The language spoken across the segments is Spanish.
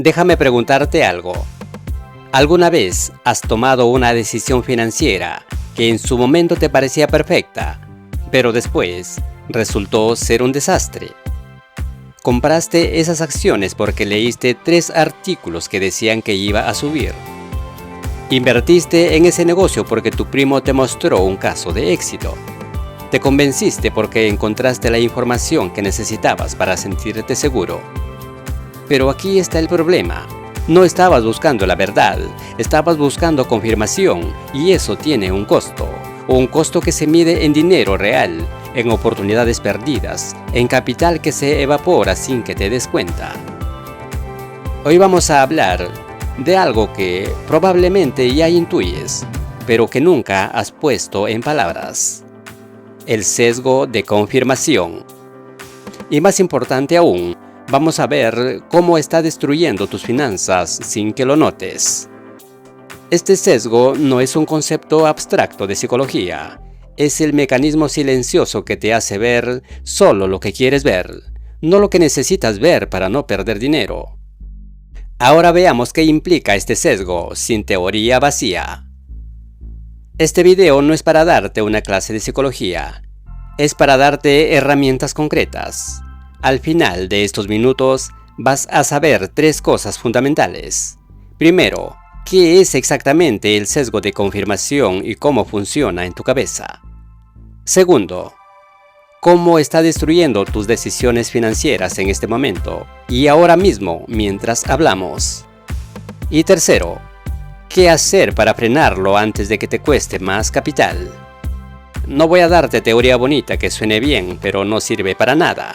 Déjame preguntarte algo. ¿Alguna vez has tomado una decisión financiera que en su momento te parecía perfecta, pero después resultó ser un desastre? Compraste esas acciones porque leíste 3 artículos que decían que iba a subir. Invertiste en ese negocio porque tu primo te mostró un caso de éxito. Te convenciste porque encontraste la información que necesitabas para sentirte seguro. Pero aquí está el problema. No estabas buscando la verdad, estabas buscando confirmación, y eso tiene un costo que se mide en dinero real, en oportunidades perdidas, en capital que se evapora sin que te des cuenta. Hoy vamos a hablar de algo que probablemente ya intuyes, pero que nunca has puesto en palabras: el sesgo de confirmación. Y más importante aún, vamos a ver cómo está destruyendo tus finanzas sin que lo notes. Este sesgo no es un concepto abstracto de psicología, es el mecanismo silencioso que te hace ver solo lo que quieres ver, no lo que necesitas ver para no perder dinero. Ahora veamos qué implica este sesgo sin teoría vacía. Este video no es para darte una clase de psicología, es para darte herramientas concretas. Al final de estos minutos vas a saber 3 cosas fundamentales. Primero, ¿qué es exactamente el sesgo de confirmación y cómo funciona en tu cabeza? Segundo, ¿cómo está destruyendo tus decisiones financieras en este momento y ahora mismo mientras hablamos? Y tercero, ¿qué hacer para frenarlo antes de que te cueste más capital? No voy a darte teoría bonita que suene bien, pero no sirve para nada.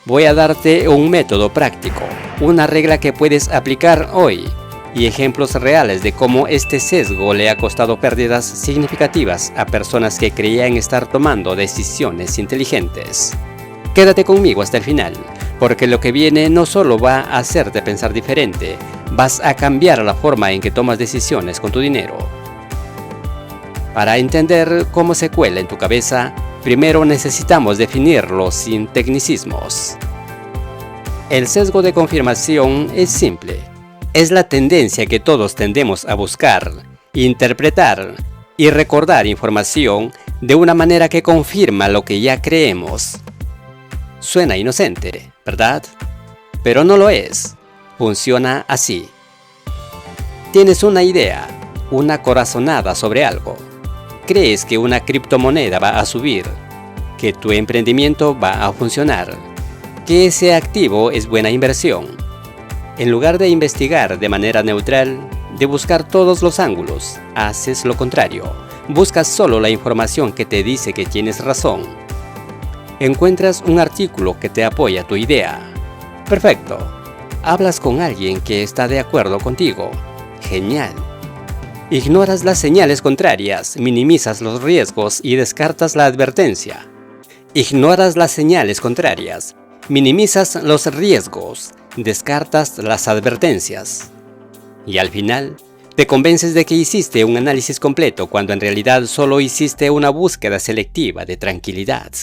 Voy a darte un método práctico, una regla que puedes aplicar hoy y ejemplos reales de cómo este sesgo le ha costado pérdidas significativas a personas que creían estar tomando decisiones inteligentes. Quédate conmigo hasta el final, porque lo que viene no solo va a hacerte pensar diferente, vas a cambiar la forma en que tomas decisiones con tu dinero. Para entender cómo se cuela en tu cabeza, primero necesitamos definirlo sin tecnicismos. El sesgo de confirmación es simple. Es la tendencia que todos tendemos a buscar, interpretar y recordar información de una manera que confirma lo que ya creemos. Suena inocente, ¿verdad? Pero no lo es. Funciona así. Tienes una idea, una corazonada sobre algo. Crees que una criptomoneda va a subir, que tu emprendimiento va a funcionar, que ese activo es buena inversión. En lugar de investigar de manera neutral, de buscar todos los ángulos, haces lo contrario. Buscas solo la información que te dice que tienes razón. Encuentras un artículo que te apoya tu idea. Perfecto. Hablas con alguien que está de acuerdo contigo. Genial. Ignoras las señales contrarias, minimizas los riesgos y descartas la advertencia. Ignoras las señales contrarias, minimizas los riesgos, descartas las advertencias. Y al final, te convences de que hiciste un análisis completo cuando en realidad solo hiciste una búsqueda selectiva de tranquilidad.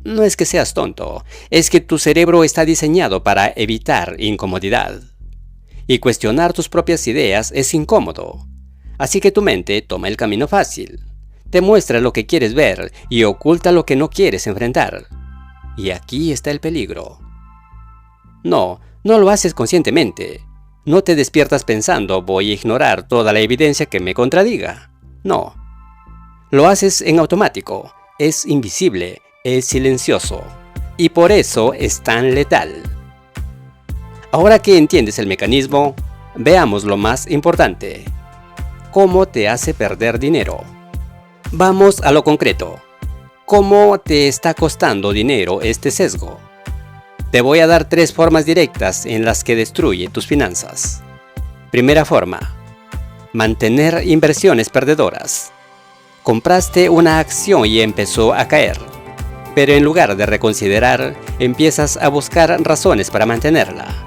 No es que seas tonto, es que tu cerebro está diseñado para evitar incomodidad. Y cuestionar tus propias ideas es incómodo. Así que tu mente toma el camino fácil. Te muestra lo que quieres ver y oculta lo que no quieres enfrentar. Y aquí está el peligro. No lo haces conscientemente. No te despiertas pensando voy a ignorar toda la evidencia que me contradiga. No. Lo haces en automático. Es invisible, es silencioso. Y por eso es tan letal. Ahora que entiendes el mecanismo, veamos lo más importante. ¿Cómo te hace perder dinero? Vamos a lo concreto. ¿Cómo te está costando dinero este sesgo? Te voy a dar 3 formas directas en las que destruye tus finanzas. Primera forma. Mantener inversiones perdedoras. Compraste una acción y empezó a caer. Pero en lugar de reconsiderar, empiezas a buscar razones para mantenerla.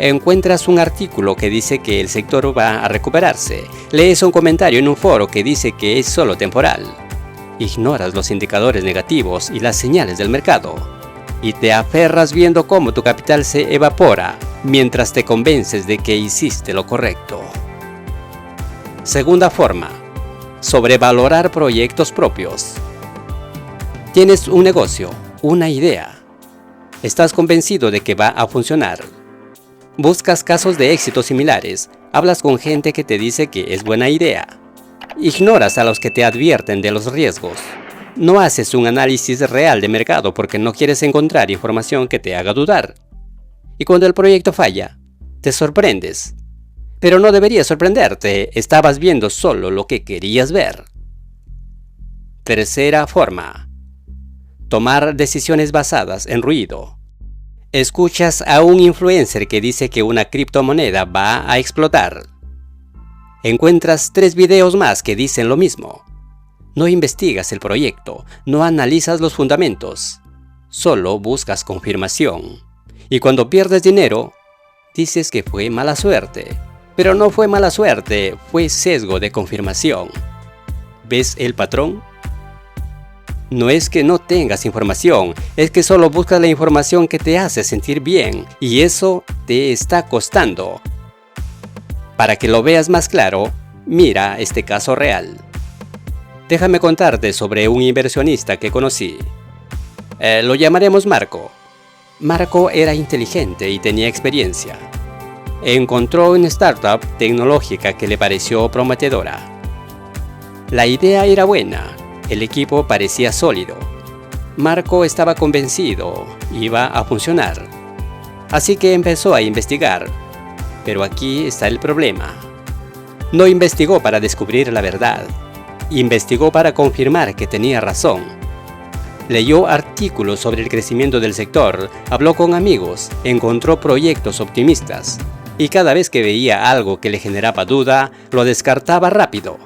Encuentras un artículo que dice que el sector va a recuperarse. Lees un comentario en un foro que dice que es solo temporal. Ignoras los indicadores negativos y las señales del mercado. y te aferras viendo cómo tu capital se evapora mientras te convences de que hiciste lo correcto. Segunda forma, sobrevalorar proyectos propios. Tienes un negocio, una idea. Estás convencido de que va a funcionar. Buscas casos de éxito similares, hablas con gente que te dice que es buena idea. Ignoras a los que te advierten de los riesgos. No haces un análisis real de mercado porque no quieres encontrar información que te haga dudar. Y cuando el proyecto falla, te sorprendes. Pero no deberías sorprenderte, estabas viendo solo lo que querías ver. Tercera forma. Tomar decisiones basadas en ruido. Escuchas a un influencer que dice que una criptomoneda va a explotar. Encuentras 3 videos más que dicen lo mismo. No investigas el proyecto, no analizas los fundamentos, solo buscas confirmación. Y cuando pierdes dinero, dices que fue mala suerte. Pero no fue mala suerte, fue sesgo de confirmación. ¿Ves el patrón? No es que no tengas información, es que solo buscas la información que te hace sentir bien, y eso te está costando. Para que lo veas más claro, mira este caso real. Déjame contarte sobre un inversionista que conocí. Lo llamaremos Marco. Marco era inteligente y tenía experiencia. Encontró una startup tecnológica que le pareció prometedora. La idea era buena, el equipo parecía sólido. Marco estaba convencido, iba a funcionar. Así que empezó a investigar. Pero aquí está el problema. No investigó para descubrir la verdad. Investigó para confirmar que tenía razón. Leyó artículos sobre el crecimiento del sector, habló con amigos, encontró proyectos optimistas. Y cada vez que veía algo que le generaba duda, lo descartaba rápido.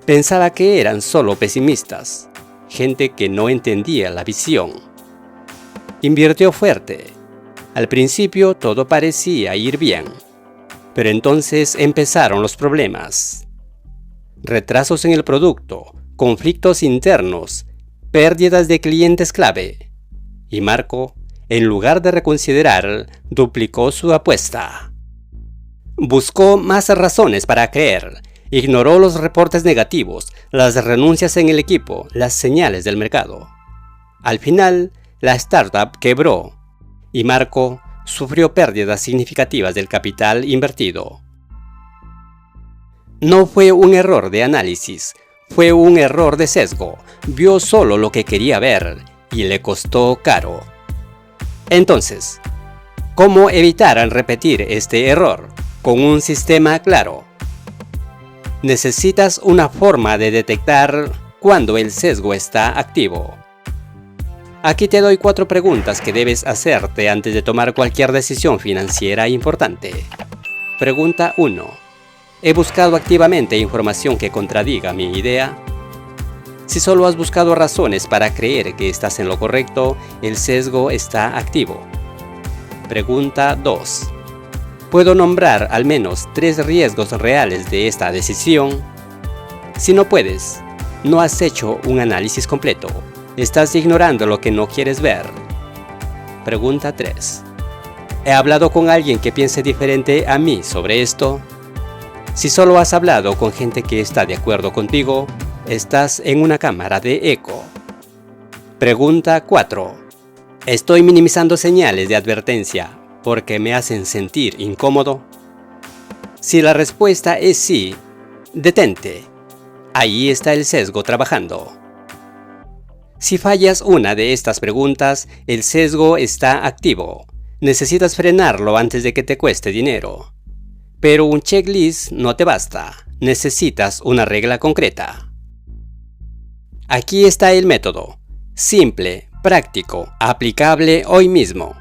Pensaba que eran solo pesimistas, gente que no entendía la visión. Invirtió fuerte. Al principio todo parecía ir bien, pero entonces empezaron los problemas. Retrasos en el producto, conflictos internos, pérdidas de clientes clave. Y Marco, en lugar de reconsiderar, duplicó su apuesta. Buscó más razones para creer. Ignoró los reportes negativos, las renuncias en el equipo, las señales del mercado. Al final, la startup quebró y Marco sufrió pérdidas significativas del capital invertido. No fue un error de análisis, fue un error de sesgo. Vio solo lo que quería ver y le costó caro. Entonces, ¿cómo evitar repetir este error? Con un sistema claro. Necesitas una forma de detectar cuando el sesgo está activo. Aquí te doy 4 preguntas que debes hacerte antes de tomar cualquier decisión financiera importante. Pregunta 1. ¿He buscado activamente información que contradiga mi idea? Si solo has buscado razones para creer que estás en lo correcto, el sesgo está activo. Pregunta 2. ¿Puedo nombrar al menos 3 riesgos reales de esta decisión? Si no puedes, no has hecho un análisis completo. Estás ignorando lo que no quieres ver. Pregunta 3. ¿He hablado con alguien que piense diferente a mí sobre esto? Si solo has hablado con gente que está de acuerdo contigo, estás en una cámara de eco. Pregunta 4. ¿Estoy minimizando señales de advertencia porque me hacen sentir incómodo? Si la respuesta es sí, detente. Ahí está el sesgo trabajando. Si fallas una de estas preguntas, el sesgo está activo. Necesitas frenarlo antes de que te cueste dinero. Pero un checklist no te basta. Necesitas una regla concreta. Aquí está el método. Simple, práctico, aplicable hoy mismo.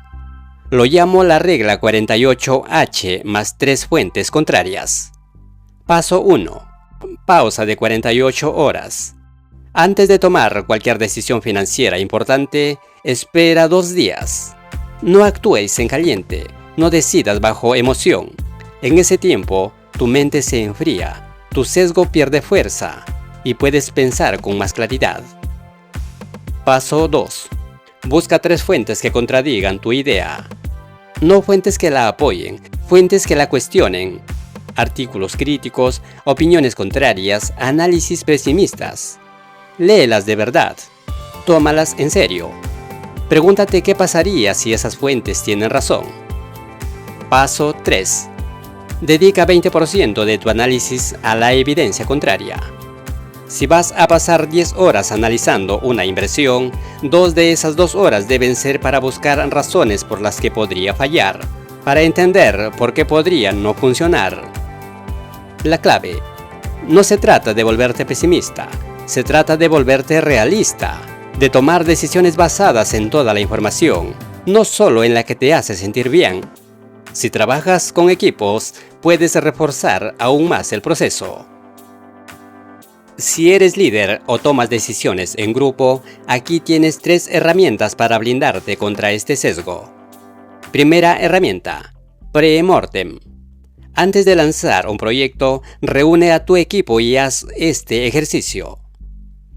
Lo llamo la regla 48H más 3 fuentes contrarias. Paso 1. Pausa de 48 horas. Antes de tomar cualquier decisión financiera importante, espera 2 días. No actúes en caliente, no decidas bajo emoción. En ese tiempo, tu mente se enfría, tu sesgo pierde fuerza y puedes pensar con más claridad. Paso 2. Busca 3 fuentes que contradigan tu idea. No fuentes que la apoyen, fuentes que la cuestionen. Artículos críticos, opiniones contrarias, análisis pesimistas. Léelas de verdad. Tómalas en serio. Pregúntate qué pasaría si esas fuentes tienen razón. Paso 3. Dedica 20% de tu análisis a la evidencia contraria. Si vas a pasar 10 horas analizando una inversión, 2 de esas 2 horas deben ser para buscar razones por las que podría fallar, para entender por qué podría no funcionar. La clave: no se trata de volverte pesimista, se trata de volverte realista, de tomar decisiones basadas en toda la información, no solo en la que te hace sentir bien. Si trabajas con equipos, puedes reforzar aún más el proceso. Si eres líder o tomas decisiones en grupo, aquí tienes 3 herramientas para blindarte contra este sesgo. Primera herramienta: Pre-mortem. Antes de lanzar un proyecto, reúne a tu equipo y haz este ejercicio.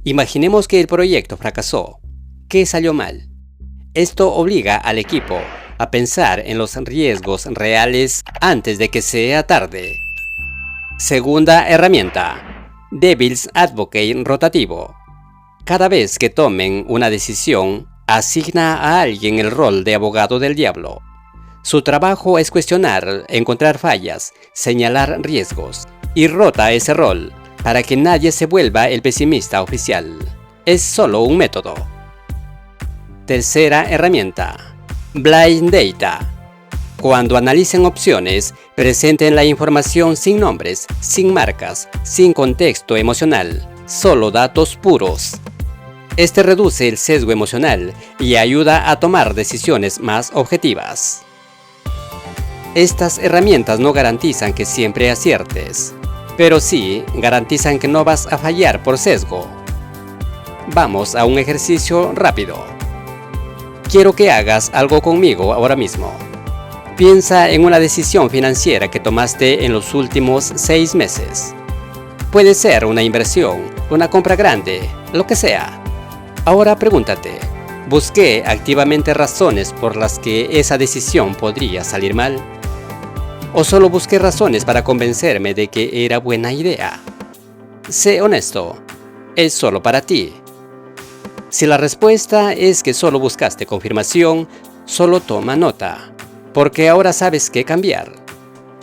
Imaginemos que el proyecto fracasó. ¿Qué salió mal? Esto obliga al equipo a pensar en los riesgos reales antes de que sea tarde. Segunda herramienta: Devil's Advocate rotativo. Cada vez que tomen una decisión, asigna a alguien el rol de abogado del diablo. Su trabajo es cuestionar, encontrar fallas, señalar riesgos, y rota ese rol para que nadie se vuelva el pesimista oficial. Es solo un método. Tercera herramienta: Blind Data. Cuando analicen opciones, presenten la información sin nombres, sin marcas, sin contexto emocional, solo datos puros. Este reduce el sesgo emocional y ayuda a tomar decisiones más objetivas. Estas herramientas no garantizan que siempre aciertes, pero sí garantizan que no vas a fallar por sesgo. Vamos a un ejercicio rápido. Quiero que hagas algo conmigo ahora mismo. Piensa en una decisión financiera que tomaste en los últimos 6 meses. Puede ser una inversión, una compra grande, lo que sea. Ahora pregúntate: ¿busqué activamente razones por las que esa decisión podría salir mal? ¿O solo busqué razones para convencerme de que era buena idea? Sé honesto, es solo para ti. Si la respuesta es que solo buscaste confirmación, solo toma nota, porque ahora sabes qué cambiar.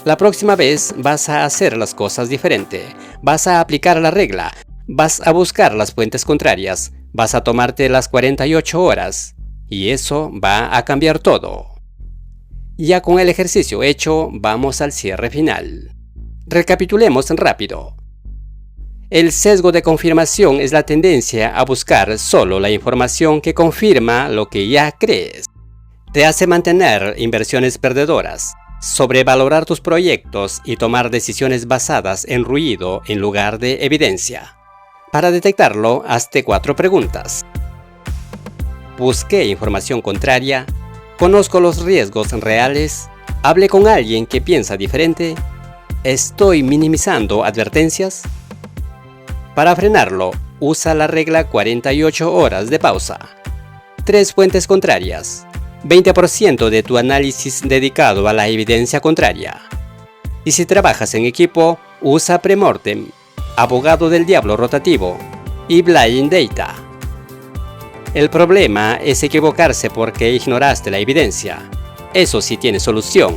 La próxima vez vas a hacer las cosas diferente, vas a aplicar la regla, vas a buscar las fuentes contrarias, vas a tomarte las 48 horas, y eso va a cambiar todo. Ya con el ejercicio hecho, vamos al cierre final. Recapitulemos rápido. El sesgo de confirmación es la tendencia a buscar solo la información que confirma lo que ya crees. Te hace mantener inversiones perdedoras, sobrevalorar tus proyectos y tomar decisiones basadas en ruido en lugar de evidencia. Para detectarlo, hazte 4 preguntas. ¿Busqué información contraria? ¿Conozco los riesgos reales? ¿Hablé con alguien que piensa diferente? ¿Estoy minimizando advertencias? Para frenarlo, usa la regla 48 horas de pausa. 3 fuentes contrarias. 20% de tu análisis dedicado a la evidencia contraria. Y si trabajas en equipo, usa Pre-mortem, abogado del diablo rotativo y Blind Data. El problema es equivocarse porque ignoraste la evidencia. Eso sí tiene solución.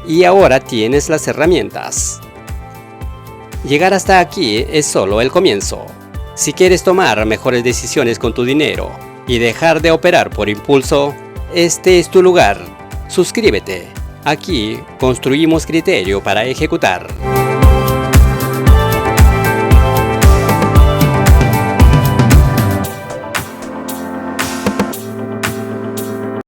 Y ahora tienes las herramientas. Llegar hasta aquí es solo el comienzo. Si quieres tomar mejores decisiones con tu dinero y dejar de operar por impulso, este es tu lugar. Suscríbete. Aquí construimos criterio para ejecutar.